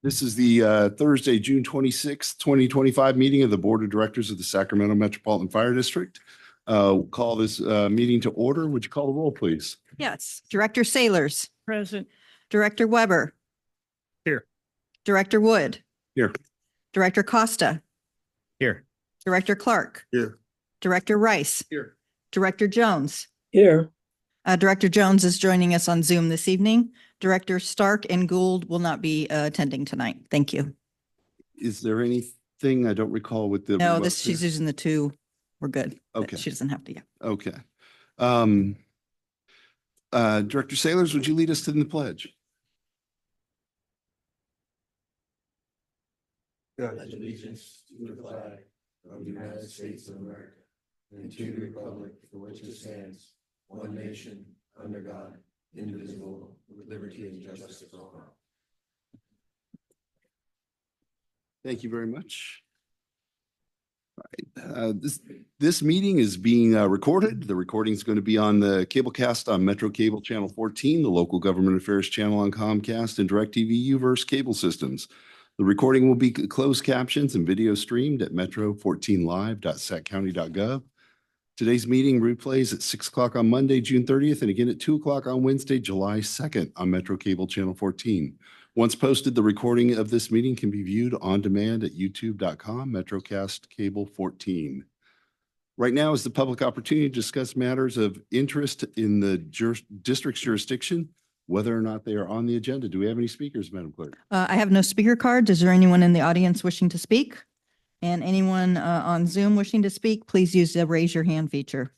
This is the Thursday, June 26th, 2025 meeting of the Board of Directors of the Sacramento Metropolitan Fire District. Call this meeting to order. Would you call the roll, please? Yes. Director Sailors. Present. Director Weber. Here. Director Wood. Here. Director Costa. Here. Director Clark. Here. Director Rice. Here. Director Jones. Here. Director Jones is joining us on Zoom this evening. Director Stark and Gould will not be attending tonight. Thank you. Is there anything I don't recall with the? No, she's using the two. We're good. Okay. She doesn't have to. Yeah. Okay. Director Sailors, would you lead us to the pledge? Pledge allegiance to the flag of the United States of America and to the republic for which it stands, one nation, under God, indivisible, with liberty and justice for all. Thank you very much. All right. This meeting is being recorded. The recording is going to be on the Cablecast on Metro Cable Channel 14, the Local Government Affairs channel on Comcast, and DirecTV Uverse cable systems. The recording will be closed captions and video streamed at metro14live.saccounty.gov. Today's meeting replays at 6 o'clock on Monday, June 30th, and again at 2 o'clock on Wednesday, July 2nd on Metro Cable Channel 14. Once posted, the recording of this meeting can be viewed on demand at youtube.com, Metrocast Cable 14. Right now is the public opportunity to discuss matters of interest in the district's jurisdiction, whether or not they are on the agenda. Do we have any speakers, Madam Clerk? I have no speaker cards. Is there anyone in the audience wishing to speak? And anyone on Zoom wishing to speak, please use the raise your hand feature.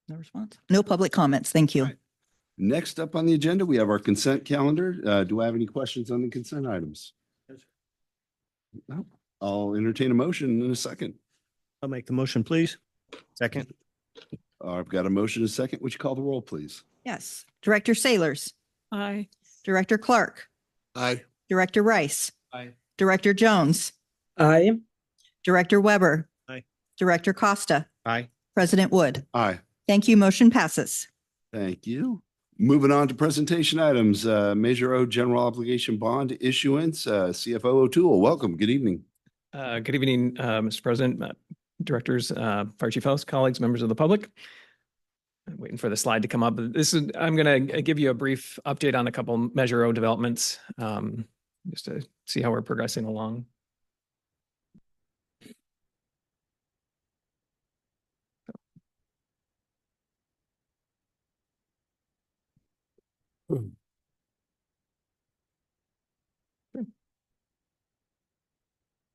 No response? No public comments. Thank you. Right. Next up on the agenda, we have our consent calendar. Do I have any questions on the consent items? No. I'll entertain a motion in a second. I'll make the motion, please. Second. I've got a motion in a second. Would you call the roll, please? Yes. Director Sailors. Aye. Director Clark. Aye. Director Rice. Aye. Director Jones. Aye. Director Weber. Aye. Director Costa. Aye. President Wood. Aye. Thank you. Motion passes. Thank you. Moving on to presentation items, Measure O General Obligation Bond Issuance, CFO O'Toole. Welcome. Good evening. Good evening, Mr. President, directors, Fire Chief House, colleagues, members of the public. I'm waiting for the slide to come up. I'm going to give you a brief update on a couple Measure O developments, just to see how we're progressing along.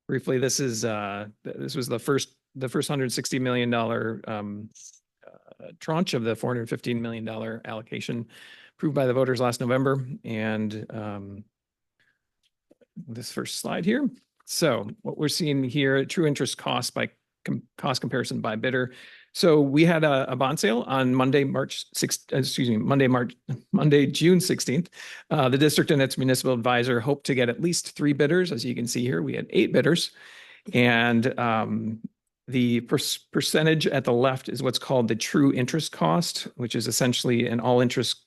Briefly, this was the first $160 million tranche of the $415 million allocation approved by the voters last November. And this first slide here. So what we're seeing here, true interest cost by cost comparison by bidder. So we had a bond sale on Monday, June 16th. The district and its municipal advisor hoped to get at least 3 bidders. As you can see here, we had 8 bidders. And the percentage at the left is what's called the true interest cost, which is essentially an all interest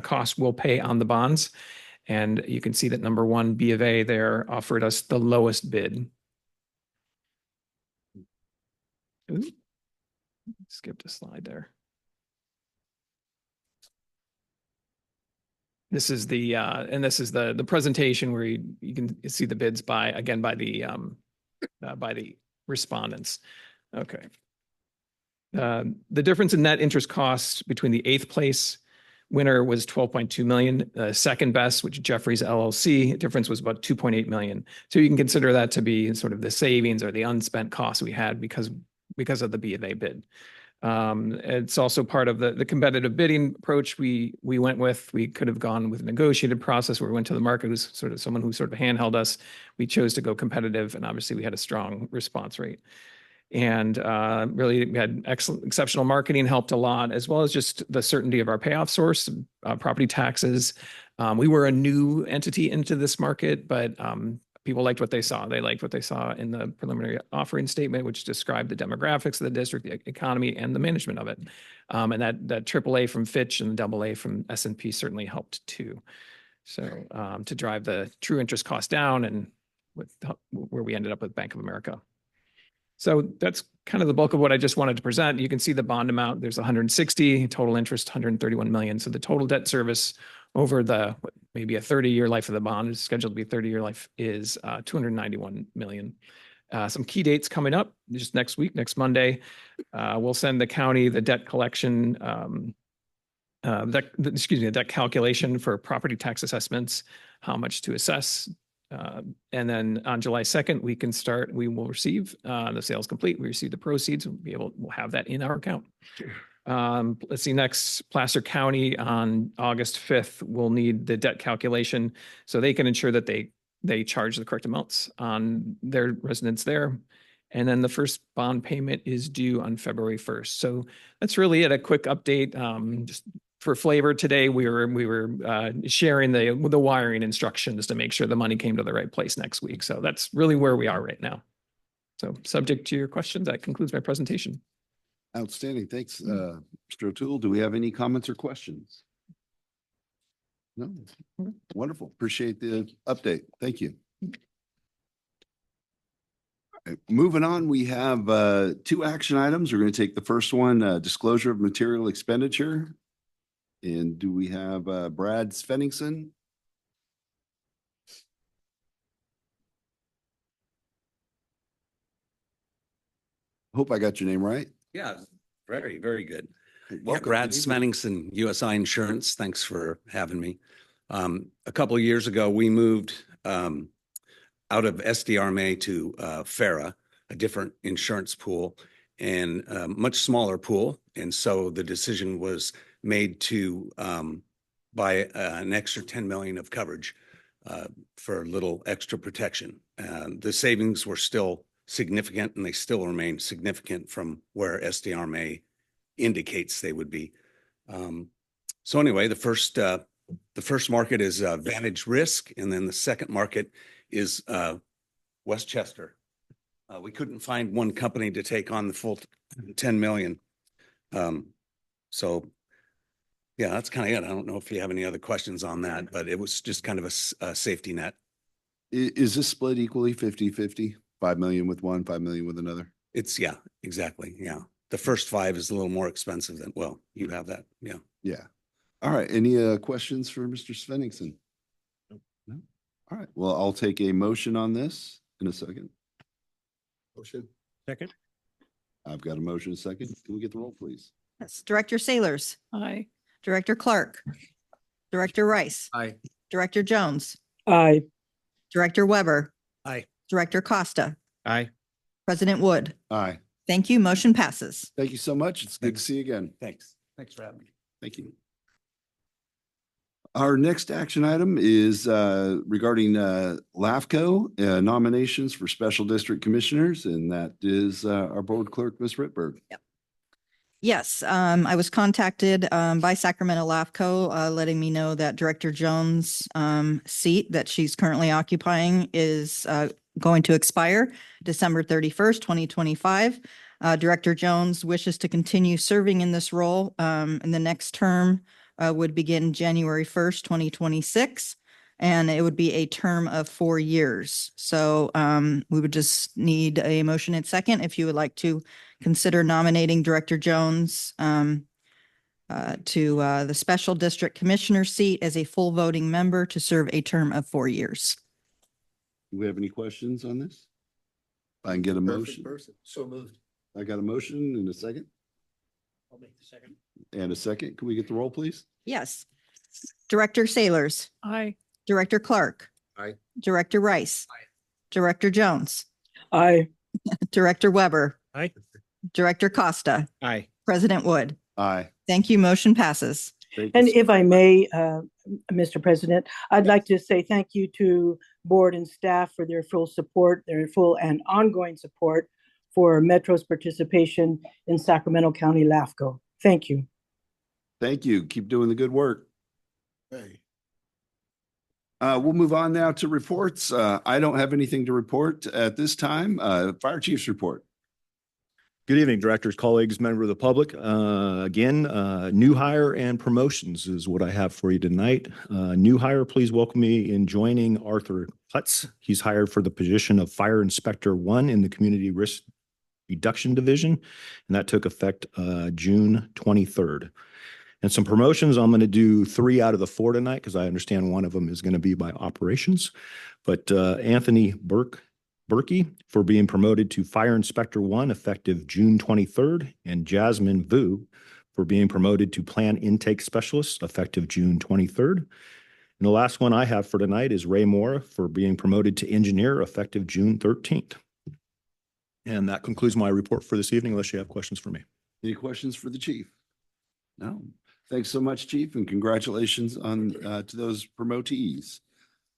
cost we'll pay on the bonds. And you can see that number 1, B of A there offered us the lowest bid. Ooh. Skipped a slide there. This is the and this is the presentation where you can see the bids by the respondents. Okay. The difference in net interest costs between the 8th place winner was $12.2 million. Second best, which is Jeffries LLC, difference was about $2.8 million. So you can consider that to be sort of the savings or the unspent costs we had because of the B of A bid. It's also part of the competitive bidding approach we went with. We could have gone with a negotiated process where we went to the market who's sort of someone who sort of handheld us. We chose to go competitive, and obviously we had a strong response rate. And really we had exceptional marketing helped a lot, as well as just the certainty of our payoff source, property taxes. We were a new entity into this market, but people liked what they saw. They liked what they saw in the preliminary offering statement, which described the demographics of the district, the economy, and the management of it. And that AAA from Fitch and the AA from S&P certainly helped too. So to drive the true interest cost down and where we ended up with Bank of America. So that's kind of the bulk of what I just wanted to present. You can see the bond amount. There's 160, total interest 131 million. So the total debt service over maybe a 30-year life of the bond is scheduled to be 30-year life is 291 million. Some key dates coming up just next week, next Monday. We'll send the county the debt collection, the debt calculation for property tax assessments, how much to assess. And then on July 2nd, we will receive the sales complete. We receive the proceeds. We'll have that in our account. Let's see, next, Placer County on August 5th will need the debt calculation so they can ensure that they charge the correct amounts on their residents there. And then the first bond payment is due on February 1st. So that's really it, a quick update. Just for flavor today, we were sharing the wiring instructions to make sure the money came to the right place next week. So that's really where we are right now. So subject to your questions, that concludes my presentation. Outstanding. Thanks, Mr. O'Toole. Do we have any comments or questions? No. Wonderful. Appreciate the update. Thank you. All right, moving on, we have 2 action items. We're going to take the first one, disclosure of material expenditure. And do we have Brad Svenningson? Hope I got your name right. Yeah, very, very good. Hey, Yeah, welcome. Brad Good evening. Svenningson, USI Insurance. Thanks for having me. A couple of years ago, we moved out of SDRMA to FARA, a different insurance pool and a much smaller pool. And so the decision was made to buy an extra 10 million of coverage for a little extra protection. The savings were still significant, and they still remain significant from where SDRMA indicates they would be. So anyway, the first market is Vantage Risk, and then the second market is Westchester. We couldn't find one company to take on the full 10 million. So yeah, that's kind of it. I don't know if you have any other questions on that, but it was just kind of a safety net. Is this split equally 50-50? 5 million with one, 5 million with another? Yeah, exactly. Yeah. The first 5 is a little more expensive than, well, you have that. Yeah. Yeah. All right. Any questions for Mr. Svenningson? No? All right. Well, I'll take a motion on this in a second. Motion. Second. I've got a motion, a second. Can we get the roll, please? Yes. Director Sailors, Aye. Director Clark, Director Rice, Aye. Director Jones, Aye. Director Weber, Aye. Director Costa, Aye. President Wood. Aye. Thank you. Motion passes. Thank you so much. It's good to see you again. Thanks. Thanks for having me. Thank you. Our next action item is regarding LAFCO nominations for special district commissioners, and that is our board clerk, Ms. Ritberg. Yes, I was contacted by Sacramento LAFCO, letting me know that Director Jones' seat that she's currently occupying is going to expire December 31st, 2025. Director Jones wishes to continue serving in this role, and the next term would begin January 1st, 2026, and it would be a term of 4 years. So we would just need a motion and second if you would like to consider nominating Director Jones to the Special District Commissioner seat as a full voting member to serve a term of 4 years. Do we have any questions on this? I can get a Perfect motion. person. So moved. I got a motion and a second I'll make the second. and a second. Can we get the roll, please? Yes. Director Sailors, Aye. Director Clark. Aye. Director Rice. Aye. Director Jones, Aye. Director Weber, Aye. Director Costa, Aye. President Wood. Aye. Thank you. Motion passes. Thank you And so- if I may, Mr. President, I'd like to say thank you to board and staff for their full support, their full and ongoing support for Metro's participation in Sacramento County LAFCO. Thank you. Thank you. Keep doing the good work. Hey. We'll move on now to reports. I don't have anything to report at this time. Fire chief's report. Good evening, directors, colleagues, member of the public. Again, new hire and promotions is what I have for you tonight. New hire, please welcome me in joining Arthur Hutz. He's hired for the position of Fire Inspector 1 in the Community Risk Reduction Division, and that took effect June 23rd. And some promotions, I'm going to do 3 out of the 4 tonight because I understand one of them is going to be by operations. But Anthony Berkey for being promoted to Fire Inspector 1 effective June 23rd, and Jasmine Vu for being promoted to Plan Intake Specialist effective June 23rd. And the last one I have for tonight is Ray Moore for being promoted to Engineer effective June 13th. And that concludes my report for this evening, unless you have questions for me. Any questions for the chief? No. Thanks so much, Chief, and congratulations on to those promotees.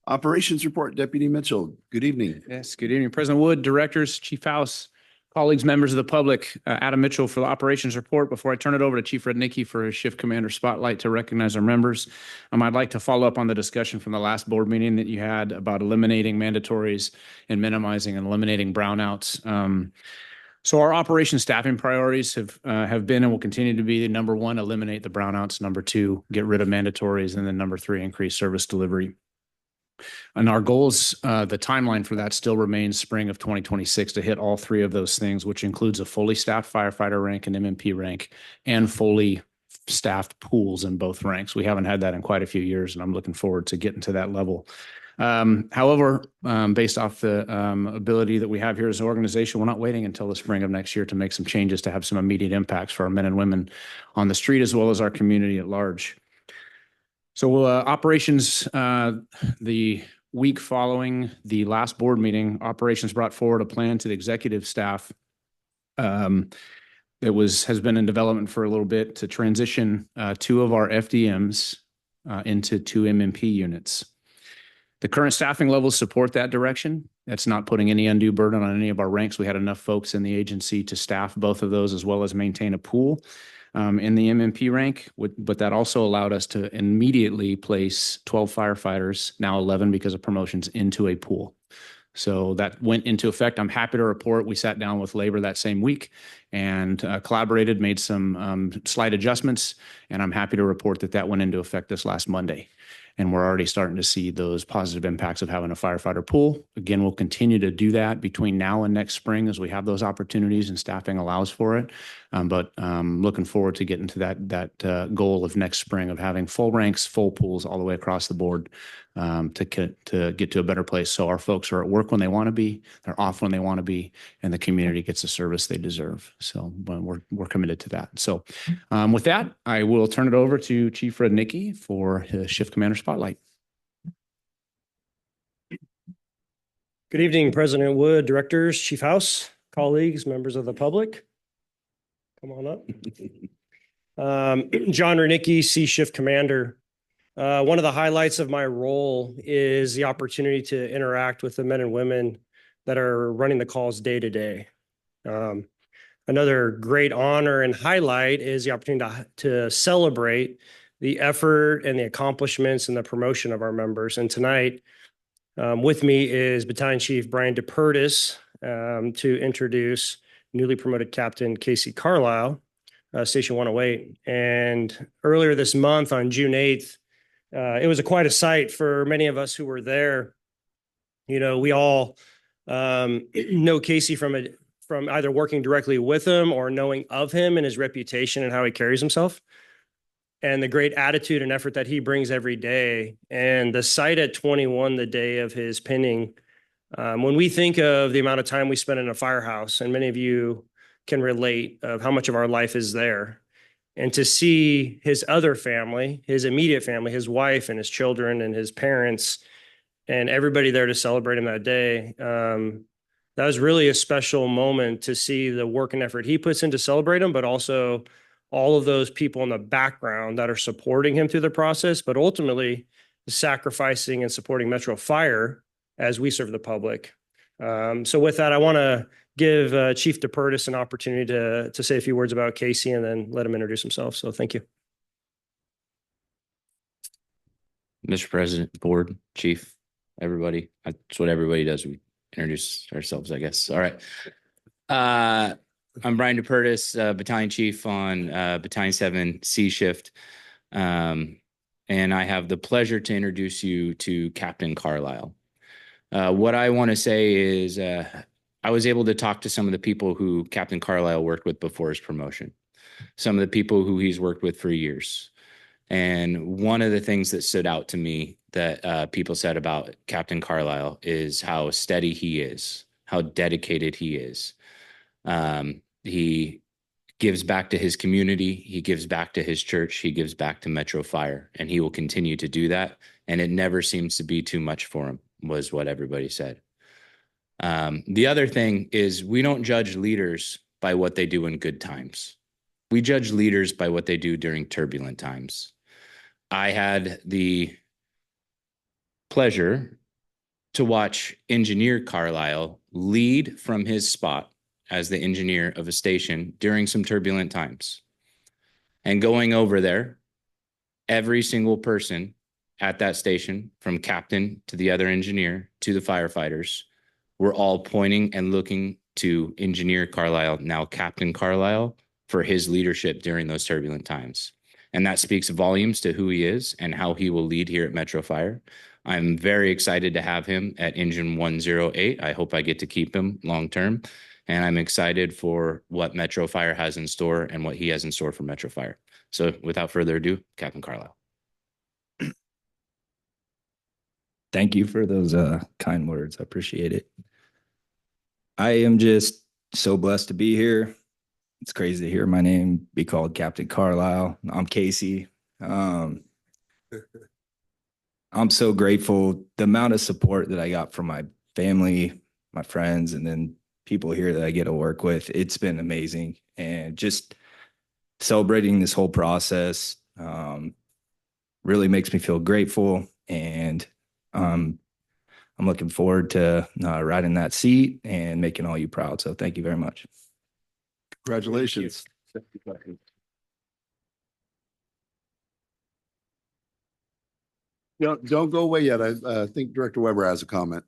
Operations report, Deputy Mitchell. Good evening. Yes, good evening, President Wood, directors, Chief House, colleagues, members of the public. Adam Mitchell for the operations report. Before I turn it over to Chief Rudnicki for his shift commander spotlight to recognize our members, I'd like to follow up on the discussion from the last board meeting that you had about eliminating mandatories and minimizing and eliminating brownouts. So our operation staffing priorities have been and will continue to be number 1, eliminate the brownouts. Number 2, get rid of mandatories, and then number 3, increase service delivery. And our goals, the timeline for that still remains spring of 2026 to hit all 3 of those things, which includes a fully staffed firefighter rank and MMP rank and fully staffed pools in both ranks. We haven't had that in quite a few years, and I'm looking forward to getting to that level. However, based off the ability that we have here as an organization, we're not waiting until the spring of next year to make some changes to have some immediate impacts for our men and women on the street as well as our community at large. So operations, the week following the last board meeting, operations brought forward a plan to the executive staff that has been in development for a little bit to transition 2 of our FDMs into 2 MMP units. The current staffing levels support that direction. That's not putting any undue burden on any of our ranks. We had enough folks in the agency to staff both of those as well as maintain a pool in the MMP rank. But that also allowed us to immediately place 12 firefighters, now 11 because of promotions, into a pool. So that went into effect. I'm happy to report we sat down with labor that same week and collaborated, made some slight adjustments, and I'm happy to report that that went into effect this last Monday. And we're already starting to see those positive impacts of having a firefighter pool. Again, we'll continue to do that between now and next spring as we have those opportunities and staffing allows for it. But looking forward to getting to that goal of next spring of having full ranks, full pools all the way across the board to get to a better place. So our folks are at work when they want to be, they're off when they want to be, and the community gets the service they deserve. So we're committed to that. So with that, I will turn it over to Chief Rudnicki for his shift commander spotlight. Good evening, President Wood, directors, Chief House, colleagues, members of the public. Come on up. John Rudnicki, C Shift Commander. One of the highlights of my role is the opportunity to interact with the men and women that are running the calls day to day. Another great honor and highlight is the opportunity to celebrate the effort and the accomplishments and the promotion of our members. And tonight with me is Battalion Chief Brian DePertis to introduce newly promoted Captain Casey Carlisle, Station 108. And earlier this month on June 8th, it was quite a sight for many of us who were there. You know, we all know Casey from either working directly with him or knowing of him and his reputation and how he carries himself, and the great attitude and effort that he brings every day. And the sight at 21, the day of his pinning, when we think of the amount of time we spend in a firehouse, and many of you can relate of how much of our life is there, and to see his other family, his immediate family, his wife and his children and his parents and everybody there to celebrate him that day, that was really a special moment to see the work and effort he puts in to celebrate him, but also all of those people in the background that are supporting him through the process, but ultimately sacrificing and supporting Metro Fire as we serve the public. So with that, I want to give Chief DePertis an opportunity to say a few words about Casey and then let him introduce himself. So thank you. Mr. President, board, chief, everybody. That's what everybody does. We introduce ourselves, I guess. All right. I'm Brian DePertis, Battalion Chief on Battalion 7 C shift. And I have the pleasure to introduce you to Captain Carlisle. What I want to say is I was able to talk to some of the people who Captain Carlisle worked with before his promotion, some of the people who he's worked with for years. And one of the things that stood out to me that people said about Captain Carlisle is how steady he is, how dedicated he is. He gives back to his community. He gives back to his church. He gives back to Metro Fire, and he will continue to do that. And it never seems to be too much for him, was what everybody said. The other thing is we don't judge leaders by what they do in good times. We judge leaders by what they do during turbulent times. I had the pleasure to watch Engineer Carlisle lead from his spot as the engineer of a station during some turbulent times. And going over there, every single person at that station, from captain to the other engineer to the firefighters, were all pointing and looking to Engineer Carlisle, now Captain Carlisle, for his leadership during those turbulent times. And that speaks volumes to who he is and how he will lead here at Metro Fire. I'm very excited to have him at Engine 108. I hope I get to keep him long term. And I'm excited for what Metro Fire has in store and what he has in store for Metro Fire. So without further ado, Captain Carlisle. Thank you for those kind words. I appreciate it. I am just so blessed to be here. It's crazy to hear my name be called Captain Carlisle. I'm Casey. I'm so grateful. The amount of support that I got from my family, my friends, and then people here that I get to work with, it's been amazing. And just celebrating this whole process really makes me feel grateful. And I'm looking forward to riding that seat and making all you proud. So thank you very much. Congratulations. Don't go away yet. I think Director Weber has a comment.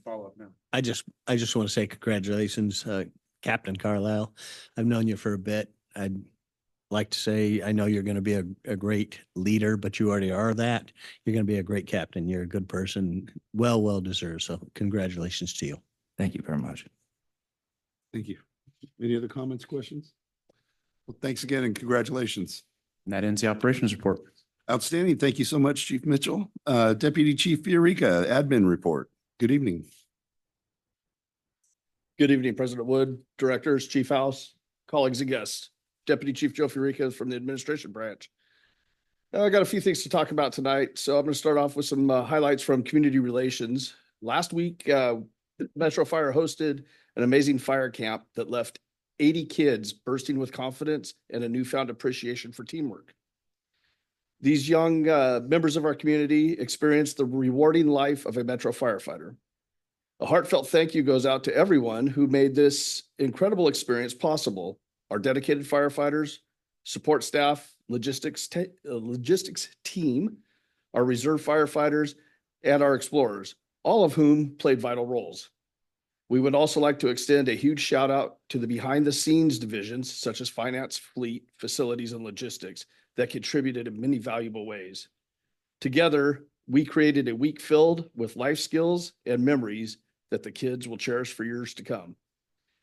Follow up now. I just want to say congratulations, Captain Carlisle. I've known you for a bit. I'd like to say, I know you're going to be a great leader, but you already are that. You're going to be a great captain. You're a good person, well deserved. So congratulations to you. Thank you very much. Thank you. Any other comments, questions? Well, thanks again and congratulations. And that ends the operations report. Outstanding. Thank you so much, Chief Mitchell. Deputy Chief Fiorica, admin report. Good evening. Good evening, President Wood, directors, Chief House, colleagues and guests. Deputy Chief Joe Fiorica from the administration branch. I got a few things to talk about tonight, so I'm going to start off with some highlights from community relations. Last week, Metro Fire hosted an amazing fire camp that left 80 kids bursting with confidence and a newfound appreciation for teamwork. These young members of our community experienced the rewarding life of a Metro firefighter. A heartfelt thank you goes out to everyone who made this incredible experience possible. Our dedicated firefighters, support staff, logistics team, our reserve firefighters, and our explorers, all of whom played vital roles. We would also like to extend a huge shout out to the behind the scenes divisions such as finance, fleet, facilities, and logistics that contributed in many valuable ways. Together, we created a week filled with life skills and memories that the kids will cherish for years to come.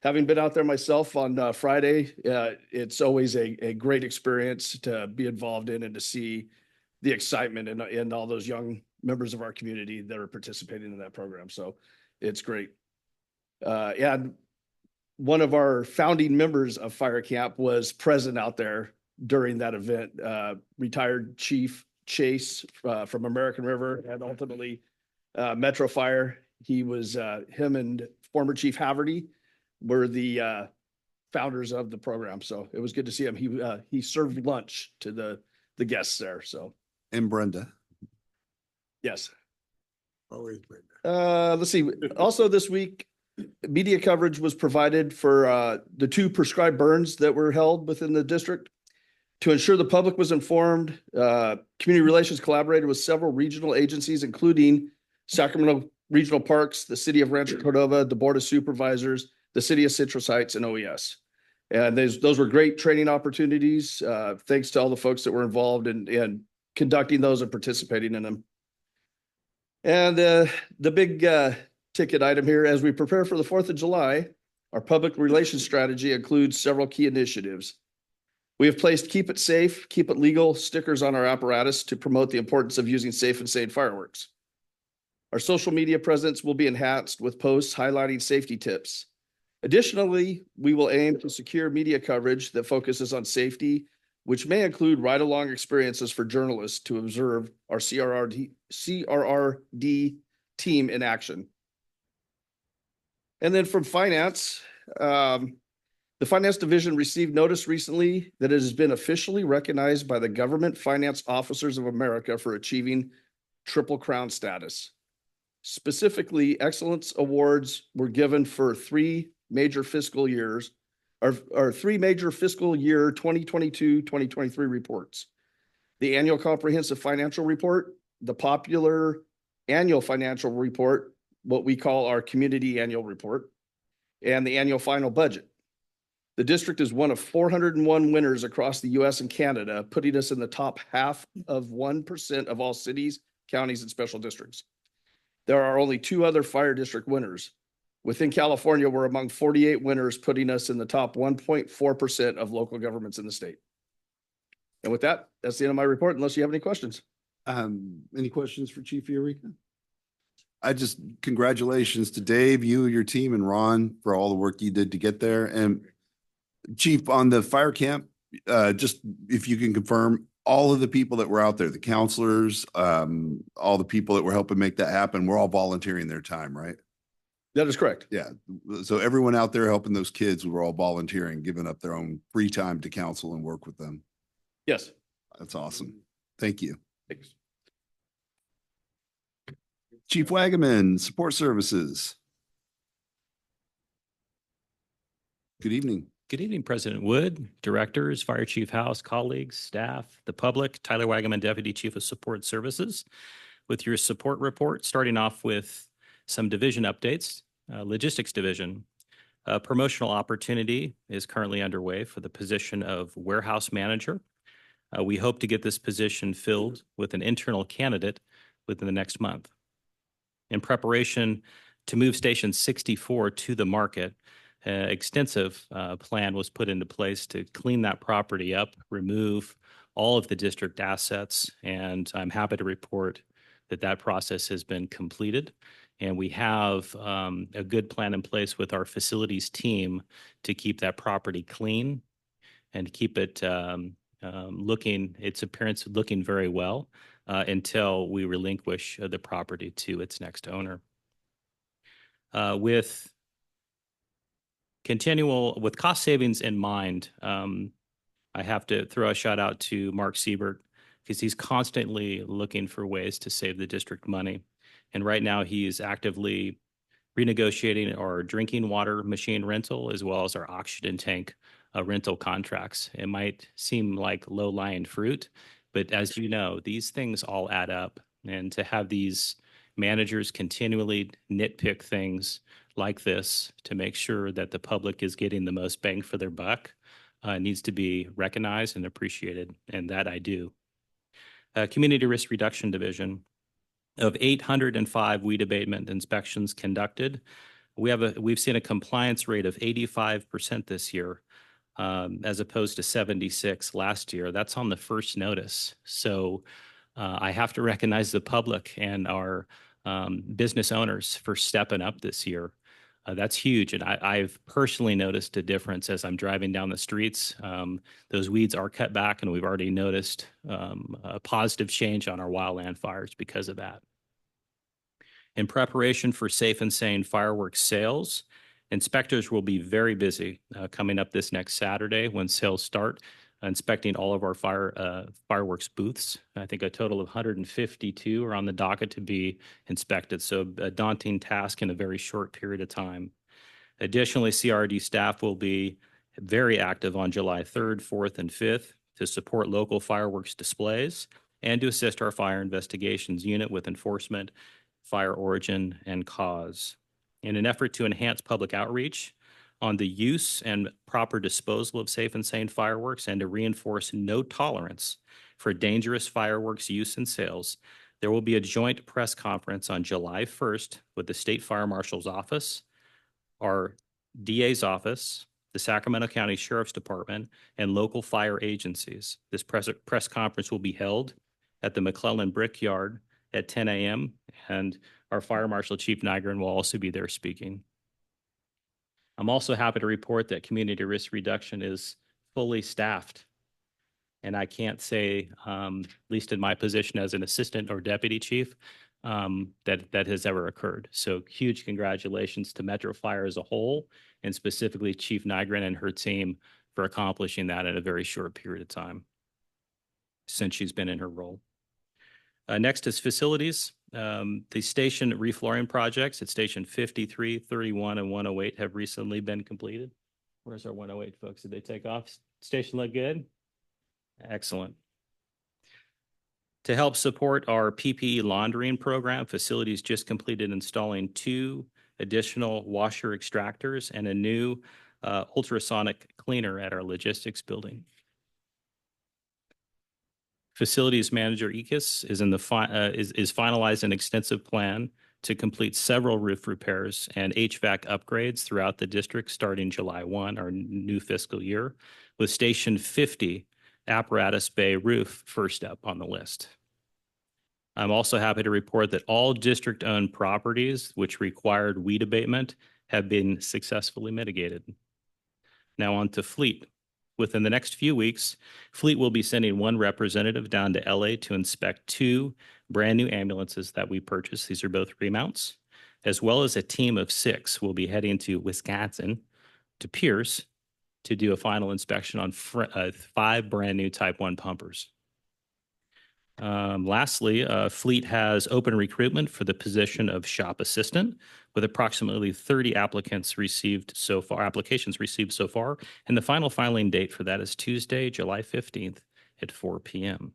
Having been out there myself on Friday, it's always a great experience to be involved in and to see the excitement in all those young members of our community that are participating in that program. So it's great. And one of our founding members of Fire Camp was present out there during that event, retired Chief Chase from American River and ultimately Metro Fire. He was, him and former Chief Haverty were the founders of the program. So it was good to see him. He served lunch to the guests there. So. And Brenda. Yes. Always Brenda. Let's see. Also this week, media coverage was provided for the 2 prescribed burns that were held within the district. To ensure the public was informed, community relations collaborated with several regional agencies, including Sacramento Regional Parks, the City of Rancho Cordova, the Board of Supervisors, the city of Citrus Heights, and OES. And those were great training opportunities. Thanks to all the folks that were involved in conducting those and participating in them. And the big ticket item here, as we prepare for the 4th of July, our public relations strategy includes several key initiatives. We have placed Keep It Safe, Keep It Legal stickers on our apparatus to promote the importance of using safe and sane fireworks. Our social media presence will be enhanced with posts highlighting safety tips. Additionally, we will aim to secure media coverage that focuses on safety, which may include ride-along experiences for journalists to observe our CRRD team in action. And then from finance, the Finance Division received notice recently that it has been officially recognized by the Government Finance Officers of America for achieving Triple Crown status. Specifically, excellence awards were given for three major fiscal year 2022-2023 reports. The Annual Comprehensive Financial Report, the popular Annual Financial Report, what we call our Community Annual Report, and the Annual Final Budget. The district is one of 401 winners across the US and Canada, putting us in the top half of 1% of all cities, counties, and special districts. There are only 2 other fire district winners. Within California, we're among 48 winners, putting us in the top 1.4% of local governments in the state. And with that, that's the end of my report, unless you have any questions. Any questions for Chief Fiorica? Congratulations to Dave, you, your team, and Ron for all the work you did to get there. And Chief, on the fire camp, just if you can confirm, all of the people that were out there, the counselors, all the people that were helping make that happen, we're all volunteering their time, right? That is correct. Yeah. So everyone out there helping those kids, we were all volunteering, giving up their own free time to counsel and work with them. Yes. That's awesome. Thank you. Thanks. Chief Wagaman, Support Services. Good evening. Good evening, President Wood, directors, Fire Chief House, colleagues, staff, the public. Tyler Wagaman, Deputy Chief of Support Services, with your support report, starting off with some division updates. Logistics Division. A promotional opportunity is currently underway for the position of warehouse manager. We hope to get this position filled with an internal candidate within the next month. In preparation to move Station 64 to the market, extensive plan was put into place to clean that property up, remove all of the district assets, and I'm happy to report that that process has been completed. And we have a good plan in place with our facilities team to keep that property clean and keep it its appearance looking very well until we relinquish the property to its next owner. With cost savings in mind, I have to throw a shout out to Mark Siebert because he's constantly looking for ways to save the district money. And right now he is actively renegotiating our drinking water machine rental as well as our oxygen tank rental contracts. It might seem like low-lying fruit, but as you know, these things all add up. And to have these managers continually nitpick things like this to make sure that the public is getting the most bang for their buck needs to be recognized and appreciated, and that I do. Community Risk Reduction Division. Of 805 weed abatement inspections conducted, we've seen a compliance rate of 85% this year, as opposed to 76 last year. That's on the first notice. So I have to recognize the public and our business owners for stepping up this year. That's huge. And I've personally noticed a difference as I'm driving down the streets. Those weeds are cut back, and we've already noticed a positive change on our wildland fires because of that. In preparation for safe and sane fireworks sales, inspectors will be very busy coming up this next Saturday when sales start, inspecting all of our fireworks booths. I think a total of 152 are on the docket to be inspected, so a daunting task in a very short period of time. Additionally, CRD staff will be very active on July 3rd, 4th, and 5th to support local fireworks displays and to assist our fire investigations unit with enforcement, fire origin, and cause. In an effort to enhance public outreach, on the use and proper disposal of safe and sane fireworks and to reinforce no tolerance for dangerous fireworks use and sales, there will be a joint press conference on July 1st with the State Fire Marshal's Office, our DA's office, the Sacramento County Sheriff's Department, and local fire agencies. This press conference will be held at the McClellan Brickyard at 10 a.m., and our Fire Marshal Chief Nygren will also be there speaking. I'm also happy to report that Community Risk Reduction is fully staffed. And I can't say, at least in my position as an assistant or deputy chief, that has ever occurred. So huge congratulations to Metro Fire as a whole, and specifically Chief Nygren and her team for accomplishing that in a very short period of time since she's been in her role. Next is facilities. The station reflooring projects at Station 53, 31, and 108 have recently been completed. Where's our 108 folks? Did they take off? Station look good? Excellent. To help support our PPE laundering program, facilities just completed installing 2 additional washer extractors and a new ultrasonic cleaner at our logistics building. Facilities Manager Ekis is finalizing an extensive plan to complete several roof repairs and HVAC upgrades throughout the district starting July 1, our new fiscal year, with Station 50 apparatus bay roof first up on the list. I'm also happy to report that all district-owned properties which required weed abatement have been successfully mitigated. Now on to Fleet. Within the next few weeks, Fleet will be sending 1 representative down to LA to inspect 2 brand new ambulances that we purchased. These are both remounts, as well as a team of 6 will be heading to Wisconsin, to Pierce, to do a final inspection on 5 brand new Type 1 pumpers. Lastly, Fleet has open recruitment for the position of shop assistant, with approximately 30 applications received so far, and the final filing date for that is Tuesday, July 15th at 4 p.m.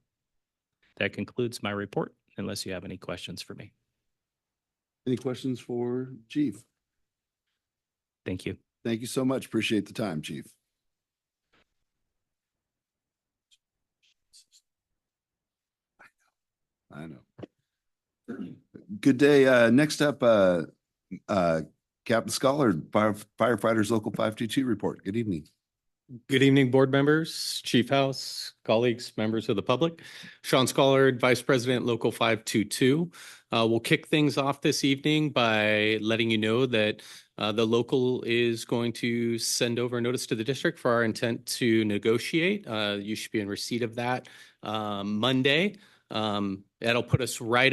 That concludes my report, unless you have any questions for me. Any questions for Chief? Thank you. Thank you so much. Appreciate the time, Chief. I know. Good day. Next up, Captain Scholar, Firefighters Local 522 report. Good evening. Good evening, board members, Chief House, colleagues, members of the public. Sean Scholar, Vice President, Local 522. We'll kick things off this evening by letting you know that the local is going to send over a notice to the district for our intent to negotiate. You should be in receipt of that Monday. That'll put us right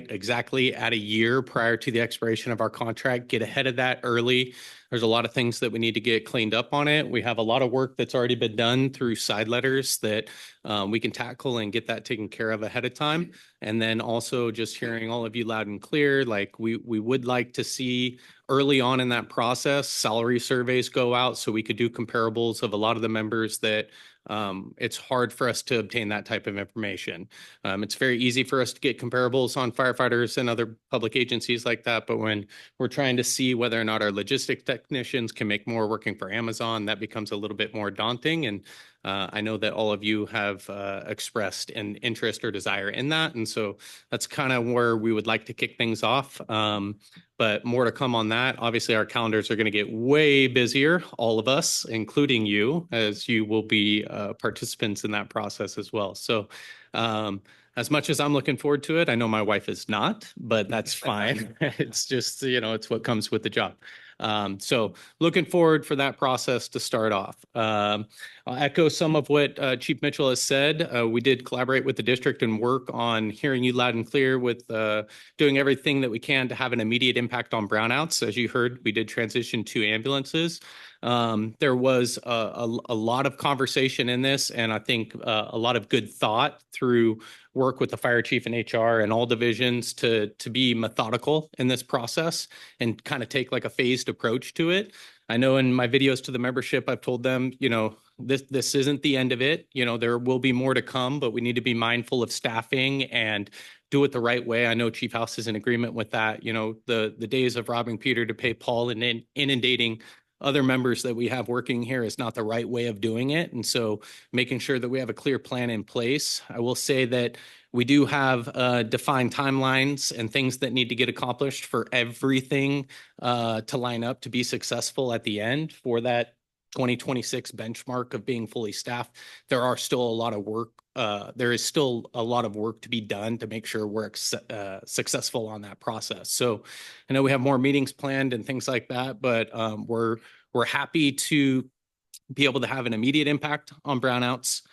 exactly at a year prior to the expiration of our contract. Get ahead of that early. There's a lot of things that we need to get cleaned up on it. We have a lot of work that's already been done through side letters that we can tackle and get that taken care of ahead of time. And then also just hearing all of you loud and clear, like we would like to see early on in that process, salary surveys go out so we could do comparables of a lot of the members that it's hard for us to obtain that type of information. It's very easy for us to get comparables on firefighters and other public agencies like that. But when we're trying to see whether or not our logistic technicians can make more working for Amazon, that becomes a little bit more daunting. And I know that all of you have expressed an interest or desire in that. And so that's kind of where we would like to kick things off. But more to come on that. Obviously, our calendars are going to get way busier, all of us, including you, as you will be participants in that process as well. So as much as I'm looking forward to it, I know my wife is not, but that's fine. It's just, it's what comes with the job. So looking forward for that process to start off. I'll echo some of what Chief Mitchell has said. We did collaborate with the district and work on hearing you loud and clear with doing everything that we can to have an immediate impact on brownouts. As you heard, we did transition 2 ambulances. There was a lot of conversation in this, and I think a lot of good thought through work with the fire chief and HR and all divisions to be methodical in this process and kind of take like a phased approach to it. I know in my videos to the membership, I've told them, this isn't the end of it. There will be more to come, but we need to be mindful of staffing and do it the right way. I know Chief House is in agreement with that. The days of robbing Peter to pay Paul and inundating other members that we have working here is not the right way of doing it. And so making sure that we have a clear plan in place. I will say that we do have defined timelines and things that need to get accomplished for everything to line up to be successful at the end for that 2026 benchmark of being fully staffed. There are still a lot of work. There is still a lot of work to be done to make sure we're successful on that process. So I know we have more meetings planned and things like that, but we're happy to be able to have an immediate impact on brownouts,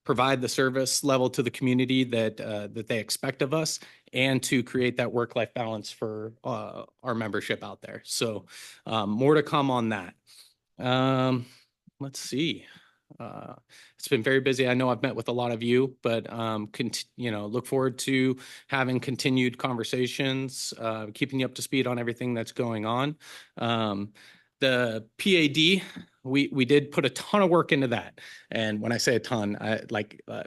provide the service level to the community that they expect of us, and to create that work-life balance for our membership out there. So more to come on that. Let's see. It's been very busy. I know I've met with a lot of you, but look forward to having continued conversations, keeping you up to speed on everything that's going on. The PAD, we did put a ton of work into that. And when I say a ton,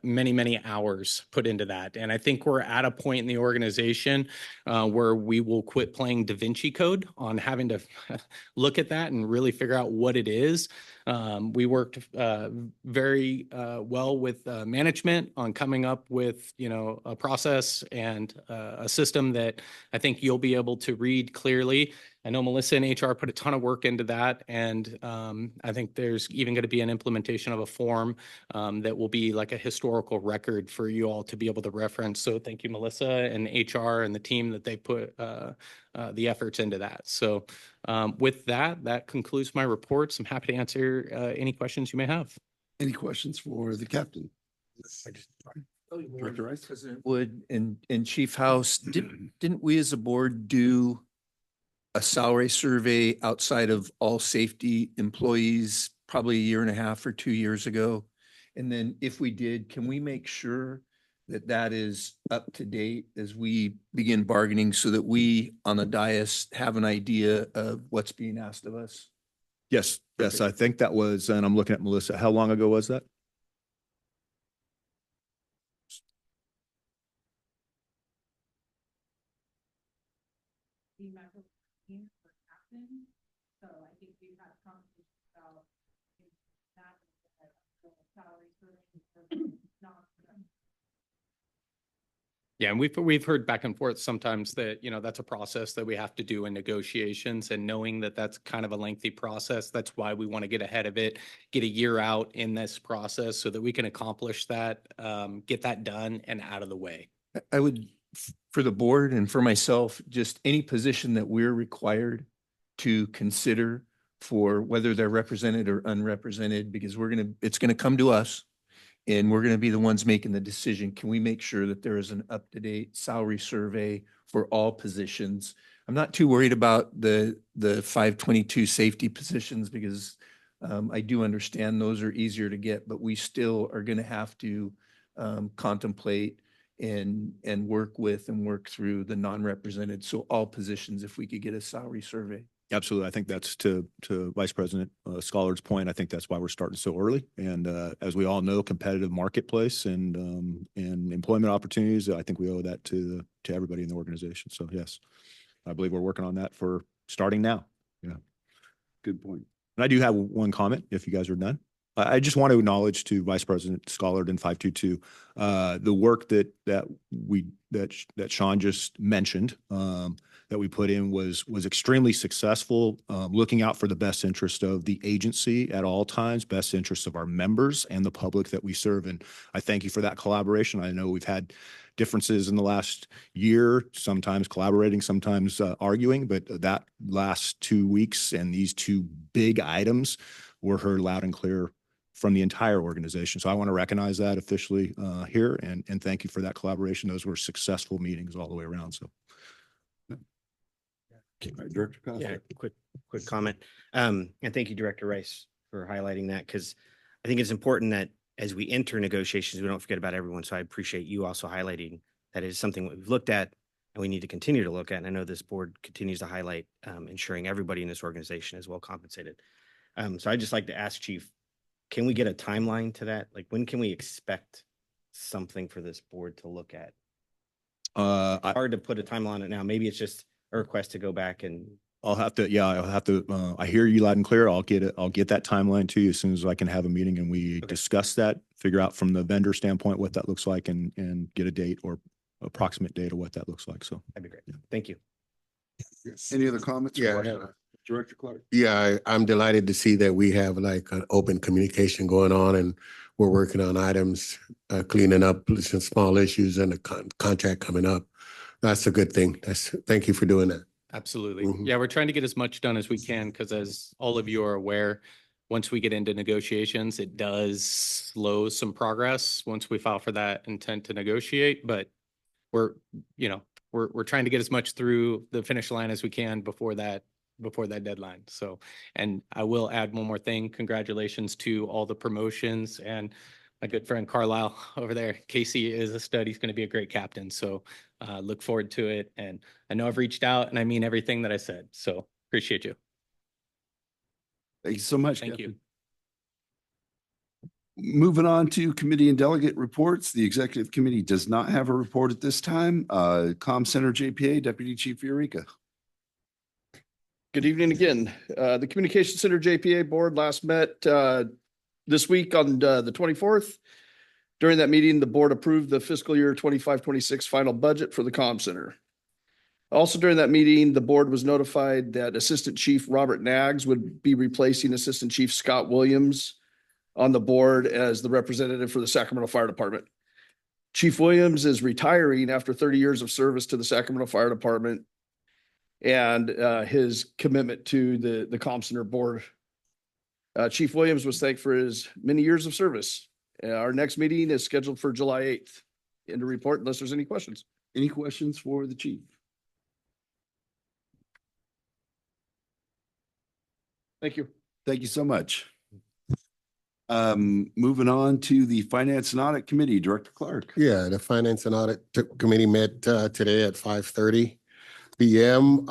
many hours put into that. And I think we're at a point in the organization where we will quit playing Da Vinci Code on having to look at that and really figure out what it is. We worked very well with management on coming up with, a process and a system that I think you'll be able to read clearly. I know Melissa and HR put a ton of work into that. And I think there's even going to be an implementation of a form that will be like a historical record for you all to be able to reference. So thank you, Melissa and HR and the team that they put the efforts into that. So with that concludes my reports. I'm happy to answer any questions you may have. Any questions for the captain? Director Rice? President Wood and Chief House, didn't we as a board do a salary survey outside of all safety employees probably a year and a half or 2 years ago? And then if we did, can we make sure that that is up to date as we begin bargaining so that we on the dais have an idea of what's being asked of us? Yes, I think that was, and I'm looking at Melissa, how long ago was that? So I think we've had conversations about that salary Yeah, and we've heard back and forth sometimes that, that's a process that we have to do in negotiations, and knowing that that's kind of a lengthy process. That's why we want to get ahead of it, get a year out in this process so that we can accomplish that, get that done and out of the way. I would, for the board and for myself, just any position that we're required to consider for whether they're represented or unrepresented, because it's going to come to us and we're going to be the ones making the decision. Can we make sure that there is an up-to-date salary survey for all positions? I'm not too worried about the 522 safety positions because I do understand those are easier to get, but we still are going to have to contemplate and work with and work through the non-represented. So all positions, if we could get a salary survey. Absolutely. I think that's to Vice President Scollard's point. I think that's why we're starting so early. And as we all know, competitive marketplace and employment opportunities, I think we owe that to everybody in the organization. So yes, I believe we're working on that for starting now. Yeah. Good point. And I do have one comment if you guys are done. I just want to acknowledge to Vice President Scollard and 522 the work that Sean just mentioned that we put in was extremely successful, looking out for the best interest of the agency at all times, best interest of our members and the public that we serve. And I thank you for that collaboration. I know we've had differences in the last year, sometimes collaborating, sometimes arguing, but that last 2 weeks and these two big items were heard loud and clear from the entire organization. So I want to recognize that officially here and thank you for that collaboration. Those were successful meetings all the way around. So. Director Costa. Yeah, quick comment. And thank you, Director Rice, for highlighting that, because I think it's important that as we enter negotiations, we don't forget about everyone. So I appreciate you also highlighting that it is something we've looked at and we need to continue to look at. And I know this board continues to highlight ensuring everybody in this organization is well compensated. So I'd just like to ask Chief, can we get a timeline to that? Like, when can we expect something for this board to look at? Hard to put a timeline on it now. Maybe it's just a request to go back and I'll have to, I hear you loud and clear. I'll get that timeline to you as soon as I can have a meeting and we discuss that, figure out from the vendor standpoint what that looks like and get a date or approximate date of what that looks like. So. That'd be great. Thank you. Any other comments? or Yeah, I questions? have- Director Clark. Yeah, I'm delighted to see that we have like an open communication going on and we're working on items, cleaning up some small issues and a contract coming up. That's a good thing. Thank you for doing that. Absolutely. Mhm. Yeah, we're trying to get as much done as we can because as all of you are aware, once we get into negotiations, it does slow some progress once we file for that intent to negotiate. But we're trying to get as much through the finish line as we can before that deadline. So, and I will add one more thing. Congratulations to all the promotions and my good friend Carlisle over there. Casey is a stud. He's going to be a great captain. So look forward to it. And I know I've reached out and I mean everything that I said. So appreciate you. Thank you so much. Thank you. Captain. Moving on to committee and delegate reports. The executive committee does not have a report at this time. Com Center JPA, Deputy Chief Eureka. Good evening again. The Communication Center JPA Board last met this week on the 24th. During that meeting, the board approved the fiscal year 25-26 final budget for the Comm Center. Also during that meeting, the board was notified that Assistant Chief Robert Nags would be replacing Assistant Chief Scott Williams on the board as the representative for the Sacramento Fire Department. Chief Williams is retiring after 30 years of service to the Sacramento Fire Department and his commitment to the Comm Center board. Chief Williams was thanked for his many years of service. Our next meeting is scheduled for July 8th. End of report unless there's any questions. Any questions for the chief? Thank you. Thank you so much. Moving on to the Finance and Audit Committee, Director Clark. Yeah, the Finance and Audit Committee met today at 5:30 PM.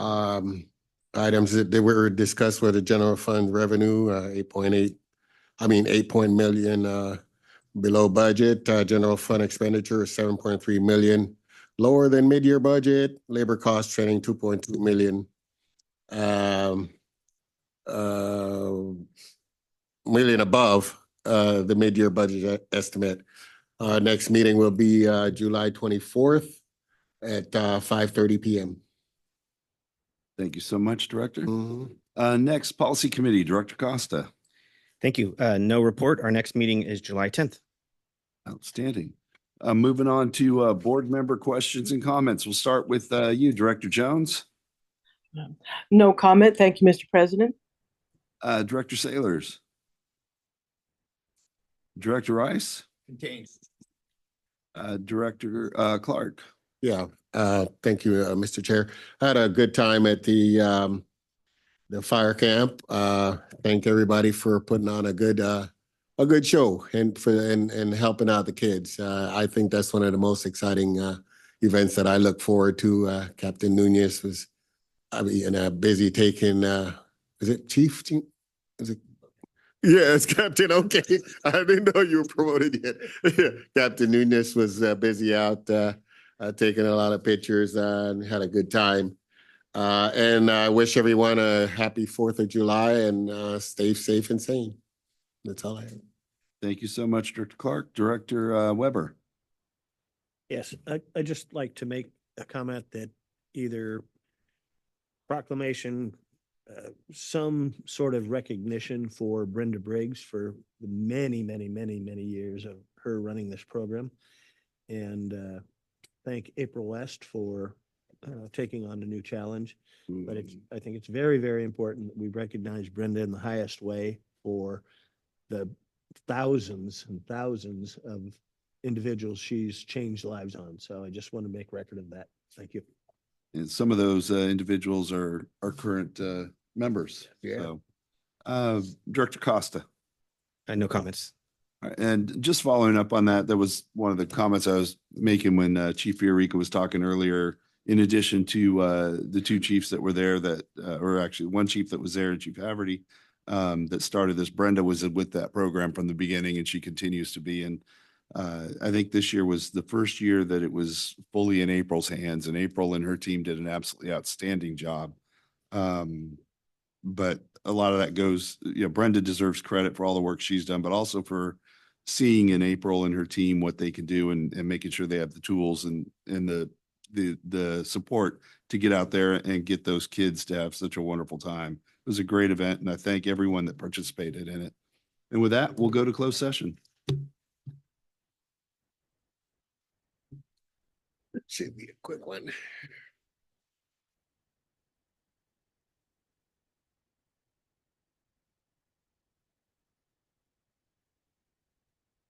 Items that they were discussed were the general fund revenue, 8 million below budget. General fund expenditure, 7.3 million, lower than mid-year budget. Labor cost trending 2.2 million. Million above the mid-year budget estimate. Next meeting will be July 24th at 5:30 PM. Thank you so much, Director. Next, Policy Committee, Director Costa. Thank you. No report. Our next meeting is July 10th. Outstanding. Moving on to board member questions and comments. We'll start with you, Director Jones. No comment. Thank you, Mr. President. Director Sailors. Director Rice. Contained. Director Clark. Yeah, thank you, Mr. Chair. I had a good time at the fire camp. Thank everybody for putting on a good show and helping out the kids. I think that's one of the most exciting events that I look forward to. Captain Nunez was, busy taking. Is it Chief? Is it? Yeah, it's Captain. Okay, I didn't know you were promoted yet. Captain Nunez was busy out taking a lot of pictures and had a good time. And I wish everyone a happy 4th of July and stay safe and sane. That's all I have. Thank you so much, Director Clark. Director Weber. Yes, I'd just like to make a comment that either proclamation, some sort of recognition for Brenda Briggs for the many years of her running this program. And thank April West for taking on the new challenge. But I think it's very important that we recognize Brenda in the highest way for the thousands and thousands of individuals she's changed lives on. So I just want to make record of that. Thank you. And some of those individuals are current members. Yeah. So, Director Costa. No comments. All right, and just following up on that, that was one of the comments I was making when Chief Eureka was talking earlier. In addition to the two chiefs that were there, that or actually one chief that was there, Chief Haverty, that started this. Brenda was with that program from the beginning, and she continues to be. And I think this year was the first year that it was fully in April's hands, and April and her team did an absolutely outstanding job. But a lot of that goes, Brenda deserves credit for all the work she's done, but also for seeing in April and her team what they can do and making sure they have the tools and the support to get out there and get those kids to have such a wonderful time. It was a great event, and I thank everyone that participated in it. And with that, we'll go to closed session. Should be a quick one.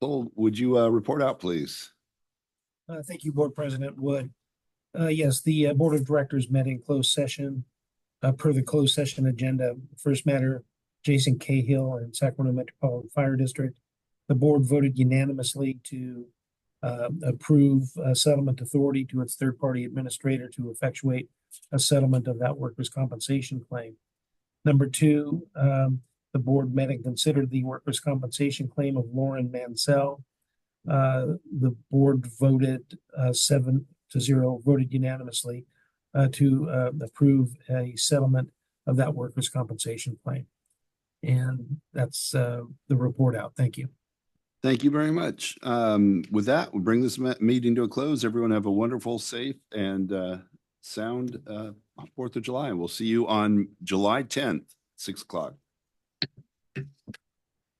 Paul, would you report out, please? Thank you, Board President Wood. Yes, the Board of Directors met in closed session per the closed session agenda. First matter, Jason Cahill and Sacramento Metropolitan Fire District. The board voted unanimously to approve a settlement authority to its third-party administrator to effectuate a settlement of that workers' compensation claim. Number two, the board met and considered the workers' compensation claim of Lauren Mansell. The board voted 7-0, voted unanimously to approve a settlement of that workers' compensation claim. And that's the report out. Thank you. Thank you very much. With that, we'll bring this meeting to a close. Everyone have a wonderful, safe, and sound 4th of July. We'll see you on July 10th, 6 o'clock.